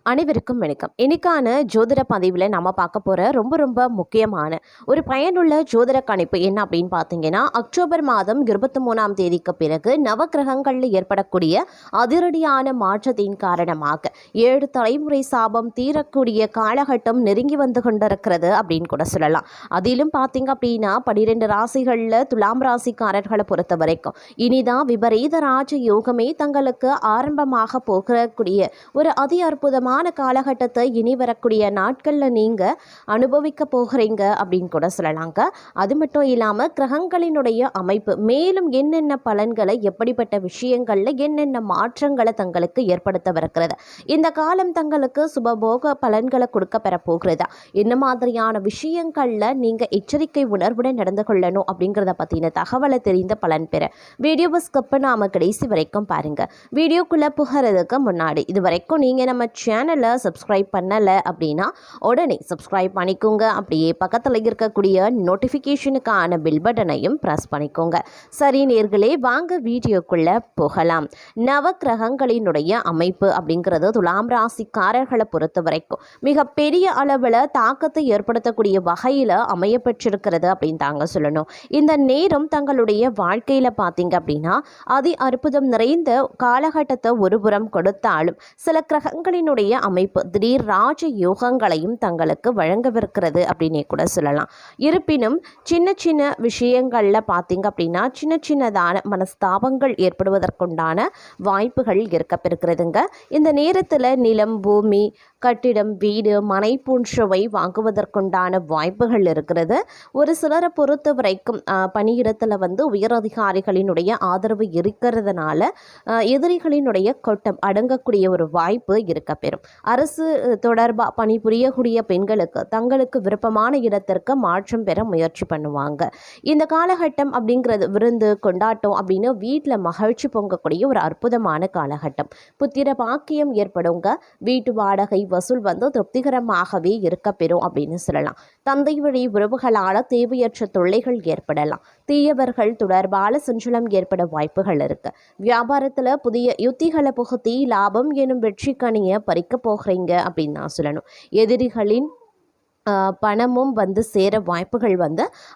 அனைவருக்கும் வணக்கம். இன்னைக்கான ஜோதிட பதிவில் நம்ம பார்க்க போகிற ரொம்ப முக்கியமான ஒரு பயனுள்ள ஜோதிட கணிப்பு என்ன அப்படின்னு பார்த்தீங்கன்னா, அக்டோபர் மாதம் 23ஆம் தேதிக்கு பிறகு நவக்கிரகங்களில் ஏற்படக்கூடிய அதிரடியான மாற்றத்தின் காரணமாக 7 தலைமுறை சாபம் தீரக்கூடிய காலகட்டம் நெருங்கி வந்து கொண்டிருக்கிறது அப்படின்னு கூட சொல்லலாம். அதிலும் பார்த்தீங்க அப்படின்னா 12 ராசிகளில் துலாம் ராசிக்காரர்களை பொறுத்த வரைக்கும் இனிதான் விபரீத ராஜ யோகமே தங்களுக்கு ஆரம்பமாக போகக்கூடிய ஒரு அதி அற்புதமான காலகட்டத்தை இனி வரக்கூடிய நாட்களில் நீங்கள் அனுபவிக்க போகிறீங்க அப்படின்னு கூட சொல்லலாங்க. அது மட்டும் இல்லாமல் கிரகங்களினுடைய அமைப்பு மேலும் என்னென்ன பலன்களை, எப்படிப்பட்ட விஷயங்களில் என்னென்ன மாற்றங்களை தங்களுக்கு ஏற்படுத்தவிருக்கிறது, இந்த காலம் தங்களுக்கு சுபபோக பலன்களை கொடுக்க பெற போகிறதா, என்ன மாதிரியான விஷயங்களில் நீங்கள் எச்சரிக்கை உணர்வுடன் நடந்து கொள்ளணும் அப்படிங்கிறத பற்றின தகவலை தெரிந்த பலன் பெற வீடியோவை ஸ்கிப் பண்ணாமல் கடைசி வரைக்கும் பாருங்கள். வீடியோக்குள்ளே புகிறதுக்கு முன்னாடி இது வரைக்கும் நீங்கள் நம்ம சேனலை சப்ஸ்கிரைப் பண்ணலை அப்படின்னா உடனே சப்ஸ்கிரைப் பண்ணிக்கோங்க. அப்படியே பக்கத்தில் இருக்கக்கூடிய நோட்டிஃபிகேஷனுக்கான பில் பட்டனையும் ப்ரெஸ் பண்ணிக்கோங்க. சரி நேர்களே, வாங்க வீடியோக்குள்ளே போகலாம். நவக்கிரகங்களினுடைய அமைப்பு அப்படிங்கிறது துலாம் ராசிக்காரர்களை பொறுத்த வரைக்கும் மிகப்பெரிய அளவில் தாக்கத்தை ஏற்படுத்தக்கூடிய வகையில் அமையப்பெற்றிருக்கிறது அப்படின்னு தாங்க சொல்லணும். இந்த நேரம் தங்களுடைய வாழ்க்கையில் பார்த்தீங்க அப்படின்னா அதி அற்புதம் நிறைந்த காலகட்டத்தை ஒருபுறம் கொடுத்தாலும் சில கிரகங்களினுடைய அமைப்பு திடீர் ராஜ யோகங்களையும் தங்களுக்கு வழங்கவிருக்கிறது அப்படின்னே கூட சொல்லலாம். இருப்பினும் சின்ன விஷயங்களில் பார்த்தீங்க அப்படின்னா சின்னதான மனஸ்தாபங்கள் ஏற்படுவதற்குண்டான வாய்ப்புகள் இருக்கப்பெறுகிறதுங்க. இந்த நேரத்தில் நிலம், பூமி, கட்டிடம், வீடு, மனை போன்றவை வாங்குவதற்குண்டான வாய்ப்புகள் இருக்கிறது. ஒரு சிலரை பொறுத்த வரைக்கும் பணியிடத்தில் உயரதிகாரிகளினுடைய ஆதரவு இருக்கிறதுனால எதிரிகளினுடைய கொட்டம் அடங்கக்கூடிய ஒரு வாய்ப்பு இருக்கப்பெறும். அரசு தொடர்பாக பணிபுரியக்கூடிய பெண்களுக்கு தங்களுக்கு விருப்பமான இடத்திற்கு மாற்றம் பெற முயற்சி பண்ணுவாங்க. இந்த காலகட்டம் அப்படிங்கிறது விருந்து கொண்டாட்டம் அப்படின்னு வீட்டில் மகிழ்ச்சி பொங்கக்கூடிய ஒரு அற்புதமான காலகட்டம். புத்திர பாக்கியம் ஏற்படுங்க. வீட்டு வாடகை வசூல் திருப்திகரமாகவே இருக்கப்பெறும் அப்படின்னு சொல்லலாம். தந்தை வழி உறவுகளால் தேவையற்ற தொல்லைகள் ஏற்படலாம். தீயவர்கள் தொடர்பான சஞ்சலம் ஏற்பட வாய்ப்புகள் இருக்கு. வியாபாரத்தில் புதிய யுத்திகளை புகுத்தி லாபம் எனும் வெற்றி கனியை பறிக்க போகிறீங்க அப்படின்னு நான் சொல்லணும். எதிரிகளின் பணமும் சேர வாய்ப்புகள்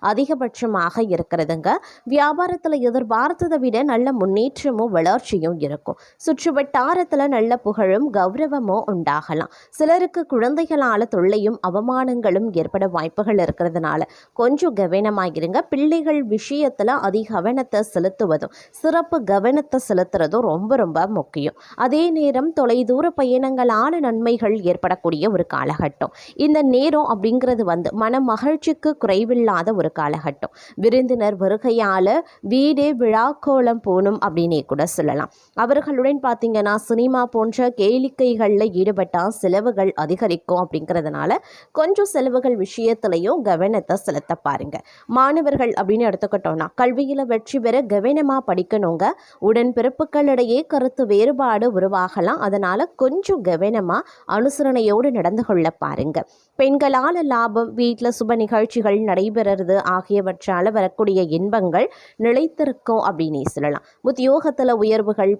அதிகபட்சமாக இருக்கிறதுங்க. வியாபாரத்தில் எதிர்பார்த்ததை விட நல்ல முன்னேற்றமும் வளர்ச்சியும் இருக்கும். சுற்று வட்டாரத்தில் நல்ல புகழும் கௌரவமும் உண்டாகலாம். சிலருக்கு குழந்தைகளால் தொல்லையும் அவமானங்களும் ஏற்பட வாய்ப்புகள் இருக்கிறதுனால கொஞ்சம் கவனமாகிருங்க. பிள்ளைகள் விஷயத்தில் அதிக கவனத்தை செலுத்துவதும் சிறப்பு கவனத்தை செலுத்துறதும் ரொம்ப முக்கியம். அதே நேரம் தொலைதூர பயணங்களான நன்மைகள் ஏற்படக்கூடிய ஒரு காலகட்டம். இந்த நேரம் அப்படிங்கிறது மன மகிழ்ச்சிக்கு குறைவில்லாத ஒரு காலகட்டம். விருந்தினர் வருகையால் வீடே விழாக்கோலம் போனும் அப்படின்னே கூட சொல்லலாம். அவர்களுடன் பார்த்தீங்கன்னா சினிமா போன்ற கேளிக்கைகளில் ஈடுபட்டால் செலவுகள் அதிகரிக்கும். அப்படிங்கிறதுனால கொஞ்சம் செலவுகள் விஷயத்திலையும் கவனத்தை செலுத்த பாருங்க. மாணவர்கள் அப்படின்னு எடுத்துக்கிட்டோம்னா கல்வியில் வெற்றி பெற கவனமாக படிக்கணுங்க. உடன்பிறப்புகளிடையே கருத்து வேறுபாடு உருவாகலாம். அதனால கொஞ்சம் கவனமாக அனுசரணையோடு நடந்து கொள்ள பாருங்க. பெண்களால் லாபம், வீட்டில் சுப நிகழ்ச்சிகள் நடைபெறுறது ஆகியவற்றால் வரக்கூடிய இன்பங்கள் நிலைத்திருக்கும் அப்படின்னே சொல்லலாம். உத்தியோகத்தில் உயர்வுகள்,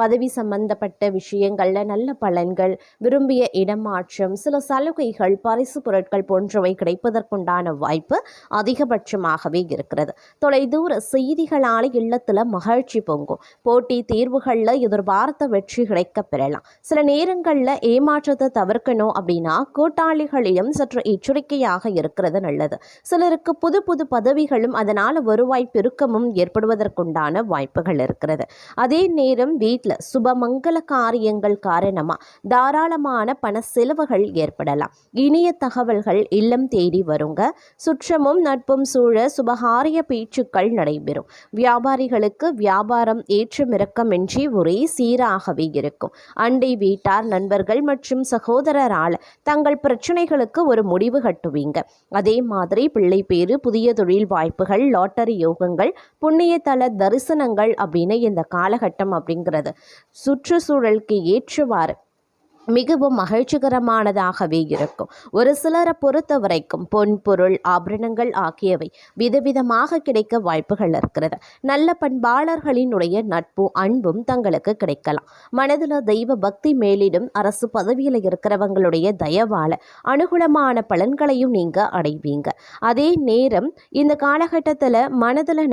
பதவி சம்பந்தப்பட்ட விஷயங்களில் நல்ல பலன்கள், விரும்பிய இடமாற்றம், சில சலுகைகள், பரிசு பொருட்கள் போன்றவை கிடைப்பதற்குண்டான வாய்ப்பு அதிகபட்சமாகவே இருக்கிறது. தொலைதூர செய்திகளால் இல்லத்தில் மகிழ்ச்சி பொங்கும். போட்டி தேர்வுகளில் எதிர்பார்த்த வெற்றி கிடைக்க பெறலாம். சில நேரங்களில் ஏமாற்றத்தை தவிர்க்கணும் அப்படின்னா கூட்டாளிகளிலும் சற்று எச்சரிக்கையாக இருக்கிறது நல்லது. சிலருக்கு புது பதவிகளும் அதனால் வருவாய் பெருக்கமும் ஏற்படுவதற்குண்டான வாய்ப்புகள் இருக்கிறது. அதே நேரம் வீட்டில் சுபமங்கல காரியங்கள் காரணமாக தாராளமான பண செலவுகள் ஏற்படலாம். இனிய தகவல்கள் இல்லம் தேடி வருங்க. சுற்றமும் நட்பும் சூழ சுபகாரிய பேச்சுக்கள் நடைபெறும். வியாபாரிகளுக்கு வியாபாரம் ஏற்றமிறக்கமின்றி ஒரே சீராகவே இருக்கும். அண்டை வீட்டார், நண்பர்கள் மற்றும் சகோதரரால் தங்கள் பிரச்சனைகளுக்கு ஒரு முடிவு கட்டுவீங்க. அதே மாதிரி பிள்ளை பேரு, புதிய தொழில் வாய்ப்புகள், லாட்டரி யோகங்கள், புண்ணிய தல தரிசனங்கள் அப்படின்னு இந்த காலகட்டம் அப்படிங்கிறது சுற்றுச்சூழலுக்கு ஏற்றவாறு மிகவும் மகிழ்ச்சிகரமானதாகவே இருக்கும். ஒரு சிலரை பொறுத்த வரைக்கும் பொன் பொருள் ஆபரணங்கள் ஆகியவை விதவிதமாக கிடைக்க வாய்ப்புகள் இருக்கிறது. நல்ல பண்பாளர்களினுடைய நட்பு அன்பும் தங்களுக்கு கிடைக்கலாம். மனதில் தெய்வ பக்தி மேலிடும். அரசு பதவியில் இருக்கிறவங்களுடைய தயவால அனுகூலமான பலன்களையும் நீங்க அடைவீங்க. அதே நேரம் இந்த காலகட்டத்தில் மனதில்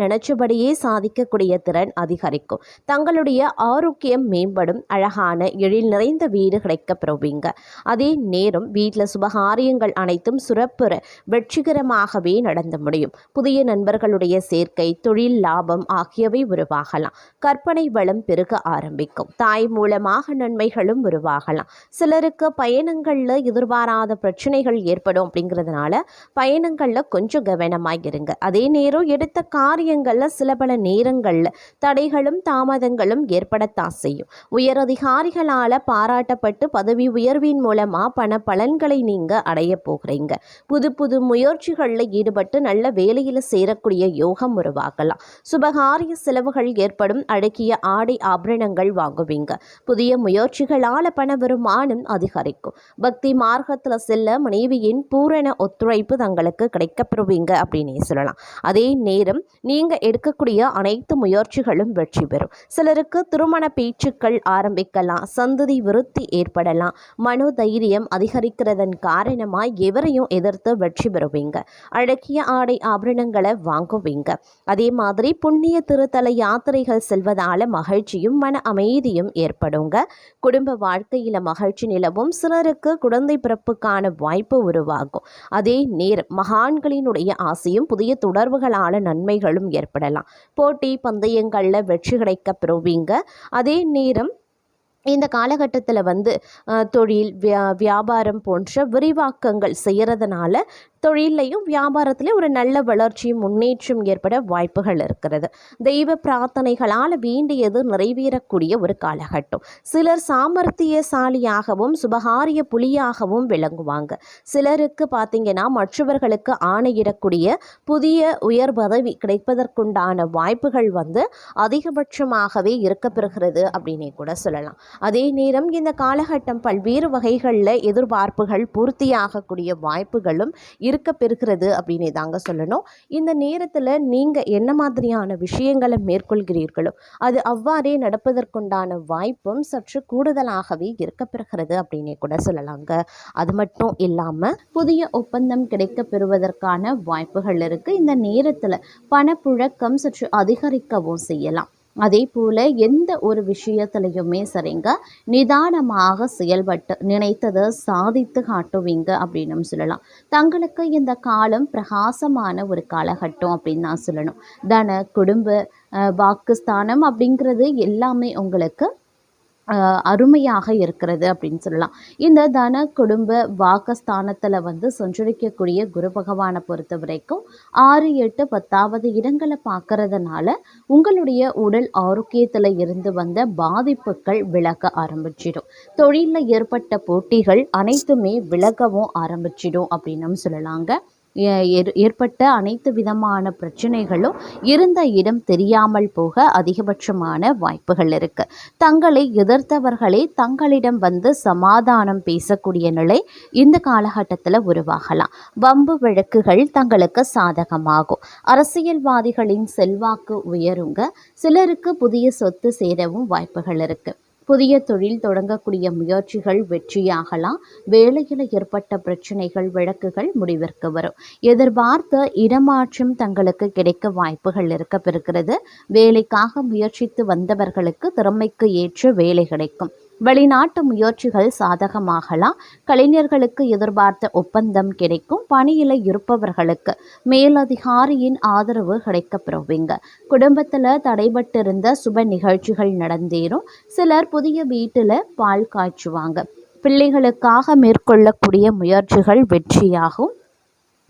நினைச்சபடியே சாதிக்கக்கூடிய திறன் அதிகரிக்கும். தங்களுடைய ஆரோக்கியம் மேம்படும். அழகான எழில் நிறைந்த வீடு கிடைக்க பெறுவீங்க. அதே நேரம் வீட்டில் சுபகாரியங்கள் அனைத்தும் சிறப்புற வெற்றிகரமாகவே நடந்து முடியும். புதிய நண்பர்களுடைய சேர்க்கை, தொழில் லாபம் ஆகியவை உருவாகலாம். கற்பனை வளம் பெருக ஆரம்பிக்கும். தாய் மூலமாக நன்மைகளும் உருவாகலாம். சிலருக்கு பயணங்கள்ல எதிர்பாராத பிரச்சனைகள் ஏற்படும். அப்படிங்கிறதுனால பயணங்கள்ல கொஞ்சம் கவனமாக இருங்க. அதே நேரம் எடுத்த காரியங்கள்ல சில பல நேரங்கள்ல தடைகளும் தாமதங்களும் ஏற்படத்தான் செய்யும். உயரதிகாரிகளால பாராட்டப்பட்டு பதவி உயர்வின் மூலமா பண பலன்களை நீங்க அடைய போகிறீங்க. புது புது முயற்சிகளில் ஈடுபட்டு நல்ல வேலையில் சேரக்கூடிய யோகம் உருவாகலாம். சுபகாரிய செலவுகள் ஏற்படும். அடக்கிய ஆடை ஆபரணங்கள் வாங்குவீங்க. புதிய முயற்சிகளால் பண வருமானம் அதிகரிக்கும். பக்தி மார்க்கத்தில் செல்ல மனைவியின் பூரண ஒத்துழைப்பு தங்களுக்கு கிடைக்கப்பெறுவீங்க அப்படின்னே சொல்லலாம். அதே நேரம் நீங்க எடுக்கக்கூடிய அனைத்து முயற்சிகளும் வெற்றி பெறும். சிலருக்கு திருமண பேச்சுக்கள் ஆரம்பிக்கலாம். சந்ததி விருத்தி ஏற்படலாம். மனோதைரியம் அதிகரிக்கிறதன் காரணமாய் எவரையும் எதிர்த்து வெற்றி பெறுவீங்க. அழகிய ஆடை ஆபரணங்களை வாங்குவீங்க. அதே மாதிரி புண்ணிய திருத்தல யாத்திரைகள் செல்வதால மகிழ்ச்சியும் மன அமைதியும் ஏற்படுங்க. குடும்ப வாழ்க்கையில மகிழ்ச்சி நிலவும். சிலருக்கு குழந்தை பிறப்புக்கான வாய்ப்பு உருவாகும். அதே நேரம் மகான்களினுடைய ஆசையும் புதிய தொடர்புகளான நன்மைகளும் ஏற்படலாம். போட்டி பந்தயங்கள்ல வெற்றி கிடைக்க பெறுவீங்க. அதே நேரம் இந்த காலகட்டத்தில் தொழில் வியாபாரம் போன்ற விரிவாக்கங்கள் செய்கிறதுனால தொழிலையும் வியாபாரத்திலையும் ஒரு நல்ல வளர்ச்சியும் முன்னேற்றம் ஏற்பட வாய்ப்புகள் இருக்கிறது. தெய்வ பிரார்த்தனைகளால் வேண்டியது நிறைவேறக்கூடிய ஒரு காலகட்டம். சிலர் சாமர்த்தியசாலியாகவும் சுபகாரிய புலியாகவும் விளங்குவாங்க. சிலருக்கு பார்த்தீங்கன்னா மற்றவர்களுக்கு ஆணையிடக்கூடிய புதிய உயர் பதவி கிடைப்பதற்குண்டான வாய்ப்புகள் அதிகபட்சமாகவே இருக்கப்பெறுகிறது அப்படின்னே கூட சொல்லலாம். அதே நேரம் இந்த காலகட்டம் பல்வேறு வகைகளில் எதிர்பார்ப்புகள் பூர்த்தியாகக்கூடிய வாய்ப்புகளும் இருக்க பெறுகிறது அப்படின்னே தாங்க சொல்லணும். இந்த நேரத்தில் நீங்கள் என்ன மாதிரியான விஷயங்களை மேற்கொள்கிறீர்களோ அது அவ்வாறே நடப்பதற்குண்டான வாய்ப்பும் சற்று கூடுதலாகவே இருக்க பெறுகிறது அப்படின்னே கூட சொல்லலாங்க. அது மட்டும் இல்லாமல் புதிய ஒப்பந்தம் கிடைக்க பெறுவதற்கான வாய்ப்புகள் இருக்குது. இந்த நேரத்தில் பணப்புழக்கம் சற்று அதிகரிக்கவும் செய்யலாம். அதே போல் எந்த ஒரு விஷயத்துலையுமே சரிங்க நிதானமாக செயல்பட்டு நினைத்ததை சாதித்து காட்டுவீங்க அப்படின்னு சொல்லலாம். தங்களுக்கு இந்த காலம் பிரகாசமான ஒரு காலகட்டம் அப்படின்னு தான் சொல்லணும். தன குடும்ப வாக்குஸ்தானம் அப்படிங்கிறது எல்லாமே உங்களுக்கு அருமையாக இருக்கிறது அப்படின்னு சொல்லலாம். இந்த தன குடும்ப வாக்கஸ்தானத்தில் சஞ்சரிக்கக்கூடிய குரு பகவானை பொறுத்த வரைக்கும் 6, 8, 10வது இடங்களை பார்க்கறதுனால உங்களுடைய உடல் ஆரோக்கியத்தில் இருந்து வந்த பாதிப்புகள் விலக ஆரம்பிச்சிடும். தொழிலில் ஏற்பட்ட போட்டிகள் அனைத்துமே விலகவும் ஆரம்பிச்சிடும் அப்படின்னு சொல்லலாங்க. ஏற்பட்ட அனைத்து விதமான பிரச்சனைகளும் இருந்த இடம் தெரியாமல் போக அதிகபட்சமான வாய்ப்புகள் இருக்கு. தங்களை எதிர்த்தவர்களே தங்களிடம் சமாதானம் பேசக்கூடிய நிலை இந்த காலகட்டத்தில் உருவாகலாம். வம்பு வழக்குகள் தங்களுக்கு சாதகமாகும். அரசியல்வாதிகளின் செல்வாக்கு உயருங்க. சிலருக்கு புதிய சொத்து சேரவும் வாய்ப்புகள் இருக்கு. புதிய தொழில் தொடங்கக்கூடிய முயற்சிகள் வெற்றியாகலாம். வேலையில் ஏற்பட்ட பிரச்சனைகள் வழக்குகள் முடிவிற்கு வரும். எதிர்பார்த்த இடமாற்றம் தங்களுக்கு கிடைக்க வாய்ப்புகள் இருக்க பெறுகிறது. வேலைக்காக முயற்சித்து வந்தவர்களுக்கு திறமைக்கு ஏற்ற வேலை கிடைக்கும். வெளிநாட்டு முயற்சிகள் சாதகமாகலாம். கலைஞர்களுக்கு எதிர்பார்த்த ஒப்பந்தம் கிடைக்கும். பணியில் இருப்பவர்களுக்கு மேலதிகாரியின் ஆதரவு கிடைக்கப்பெறுவீங்க. குடும்பத்தில் தடைபட்டிருந்த சுப நிகழ்ச்சிகள் நடந்தேறும். சிலர் புதிய வீட்டில் பால் காய்ச்சுவாங்க. பிள்ளைகளுக்காக மேற்கொள்ளக்கூடிய முயற்சிகள் வெற்றியாகும்.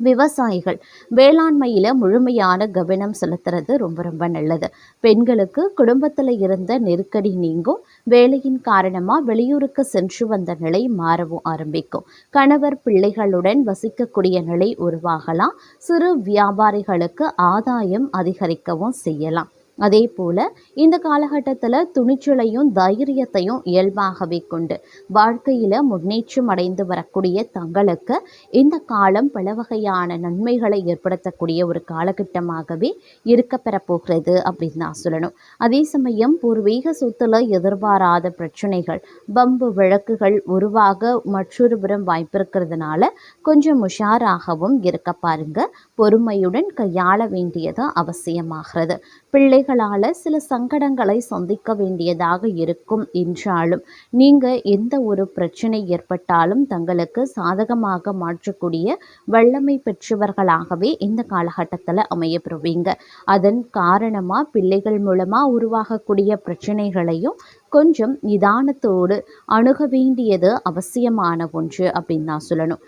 விவசாயிகள் வேளாண்மையில் முழுமையான கவனம் செலுத்துறது ரொம்ப நல்லது. பெண்களுக்கு குடும்பத்தில் இருந்த நெருக்கடி நீங்கும். வேலையின் காரணமாக வெளியூருக்கு சென்று வந்த நிலை மாறவும் ஆரம்பிக்கும். கணவர் பிள்ளைகளுடன் வசிக்கக்கூடிய நிலை உருவாகலாம். சிறு வியாபாரிகளுக்கு ஆதாயம் அதிகரிக்கவும் செய்யலாம். அதே போல் இந்த காலகட்டத்தில் துணிச்சலையும் தைரியத்தையும் இயல்பாகவே கொண்டு வாழ்க்கையில் முன்னேற்றம் அடைந்து வரக்கூடிய தங்களுக்கு இந்த காலம் பல வகையான நன்மைகளை ஏற்படுத்தக்கூடிய ஒரு காலகட்டமாகவே இருக்கப்பெற போகிறது அப்படின்னு நான் சொல்லணும். அதே சமயம் பூர்வீக சொத்துல எதிர்பாராத பிரச்சனைகள் பம்பு வழக்குகள் உருவாக மற்றொரு புறம் வாய்ப்பு இருக்கிறதுனால கொஞ்சம் உஷாராகவும் இருக்க பாருங்க. பொறுமையுடன் கையாள வேண்டியது அவசியமாகிறது. பிள்ளைகளால் சில சங்கடங்களை சந்திக்க வேண்டியதாக இருக்கும் என்றாலும் நீங்கள் எந்த ஒரு பிரச்சனை ஏற்பட்டாலும் தங்களுக்கு சாதகமாக மாற்றக்கூடிய வல்லமை பெற்றவர்களாகவே இந்த காலகட்டத்தில் அமையப்பெறுவீங்க. அதன் காரணமாக பிள்ளைகள் மூலமாக உருவாகக்கூடிய பிரச்சனைகளையும் கொஞ்சம் நிதானத்தோடு அணுக வேண்டியது அவசியமான ஒன்று அப்படின்னு நான் சொல்லணும்.